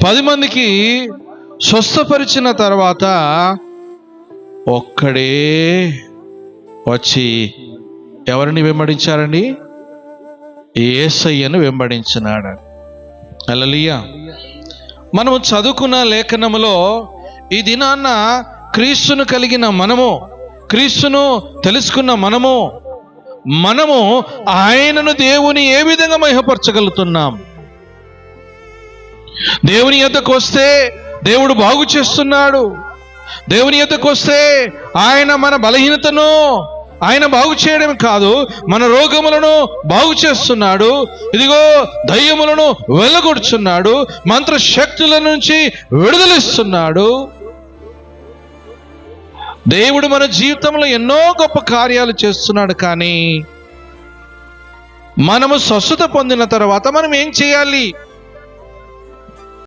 10 మందికి స్వస్థపరిచిన తర్వాత ఒక్కడే వచ్చి ఎవరిని వెంబడించారండి? యేసయ్యను వెంబడించినాడు. హల్లెలూయా. మనము చదువుకున్న లేఖనములో ఈ దినాన్న క్రీస్తును కలిగిన మనము, క్రీస్తును తెలుసుకున్న మనము ఆయనను, దేవుని ఏ విధంగా మహిమపరచగలుగుతున్నాం? దేవుని యొద్దకు వస్తే దేవుడు బాగు చేస్తున్నాడు. దేవుని యొద్దకు వస్తే ఆయన మన బలహీనతను ఆయన బాగు చేయడం కాదు, మన రోగములను బాగు చేస్తున్నాడు. ఇదిగో దయ్యములను వెళ్ళగొడుచున్నాడు, మంత్రశక్తుల నుంచి విడుదలిస్తున్నాడు. దేవుడు మన జీవితంలో ఎన్నో గొప్ప కార్యాలు చేస్తున్నాడు. కానీ మనము స్వస్థత పొందిన తర్వాత మనం ఏం చేయాలి?